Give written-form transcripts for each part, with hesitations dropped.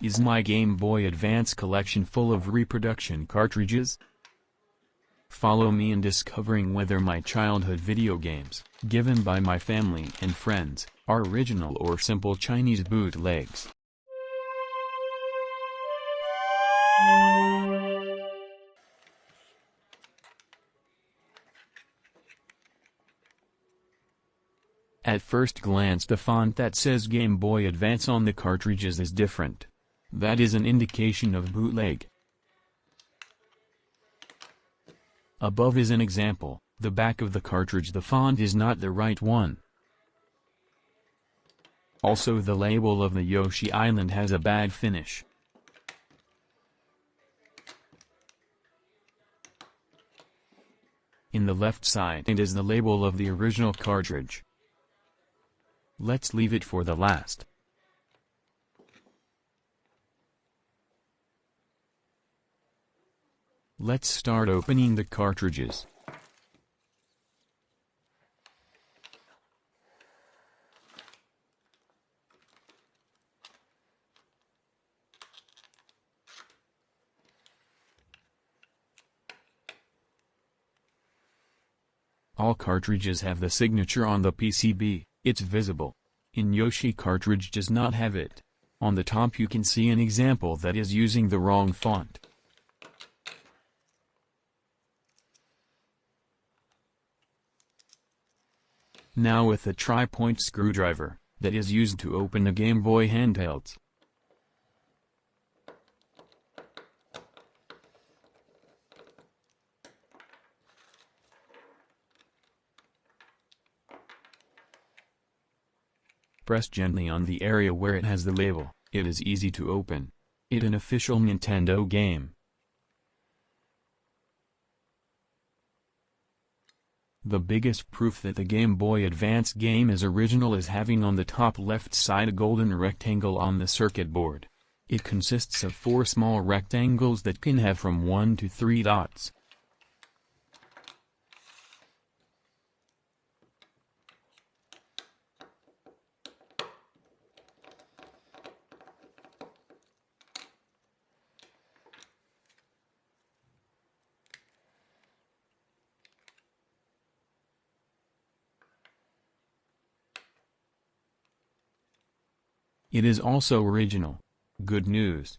Is my Game Boy Advance collection full of reproduction cartridges? Follow me in discovering whether my childhood video games, given by my family and friends, are original or simple Chinese bootlegs. At first glance, the font that says Game Boy Advance on the cartridges is different. That is an indication of bootleg. Above is an example. The back of the cartridge, the font is not the right one. Also, the label of the Yoshi Island has a bad finish. In the left side it is the label of the original cartridge. Let's leave it for the last. Let's start opening the cartridges. All cartridges have the signature on the PCB, it's visible. In Yoshi cartridge does not have it. On the top you can see an example that is using the wrong font. Now with the tri-point screwdriver, that is used to open the Game Boy handhelds. Press gently on the area where it has the label, it is easy to open. It's an official Nintendo game. The biggest proof that the Game Boy Advance game is original is having on the top left side a golden rectangle on the circuit board. It consists of 4 small rectangles that can have from 1 to 3 dots. It is also original. Good news.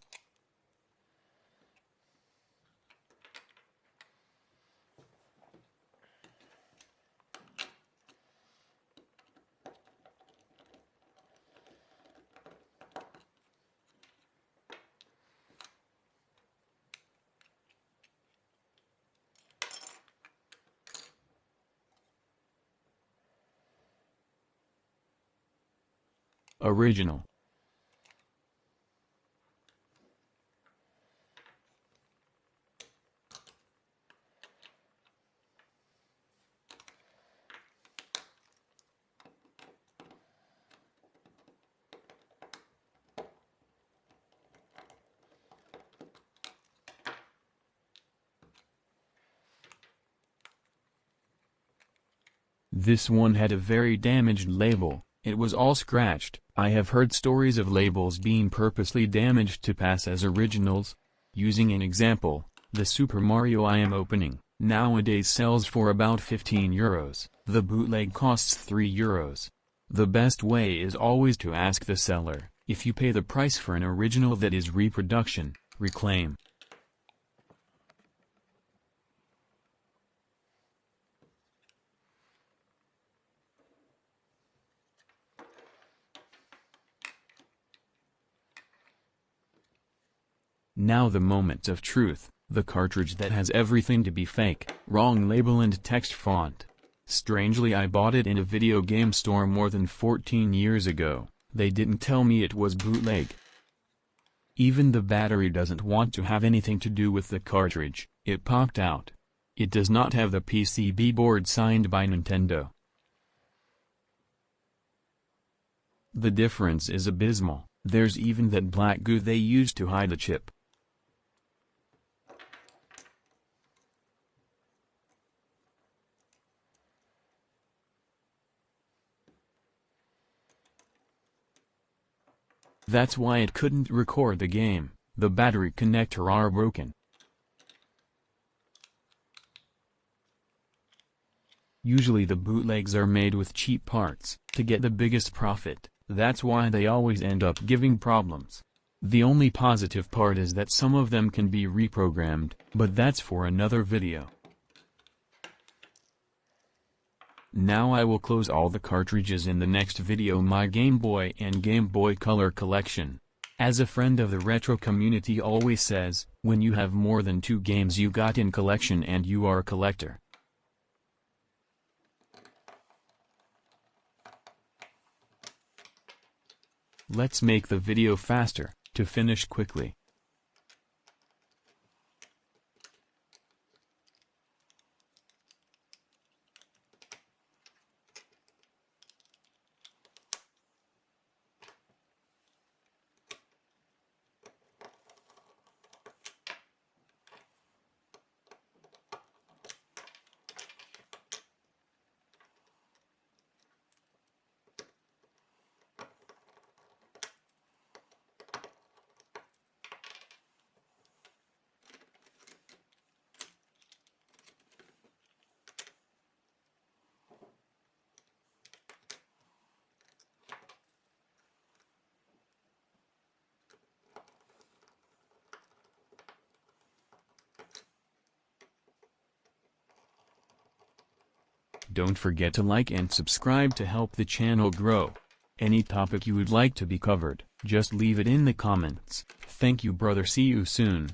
Original. This one had a very damaged label, it was all scratched. I have heard stories of labels being purposely damaged to pass as originals. Using an example, the Super Mario I am opening, nowadays sells for about 15 euros, the bootleg costs 3 euros. The best way is always to ask the seller, if you pay the price for an original that is reproduction, reclaim. Now the moment of truth, the cartridge that has everything to be fake, wrong label and text font. Strangely, I bought it in a video game store more than 14 years ago, they didn't tell me it was bootleg. Even the battery doesn't want to have anything to do with the cartridge, it popped out. It does not have the PCB board signed by Nintendo. The difference is abysmal, there's even that black goo they used to hide the chip. That's why it couldn't record the game. The battery connector are broken. Usually the bootlegs are made with cheap parts, to get the biggest profit. That's why they always end up giving problems. The only positive part is that some of them can be reprogrammed, but that's for another video. Now I will close all the cartridges in the next video. My Game Boy and Game Boy Color collection. As a friend of the retro community always says, when you have more than 2 games you got in collection and you are a collector. Let's make the video faster, to finish quickly. Don't forget to like and subscribe to help the channel grow. Any topic you would like to be covered, just leave it in the comments. Thank you brother, see you soon.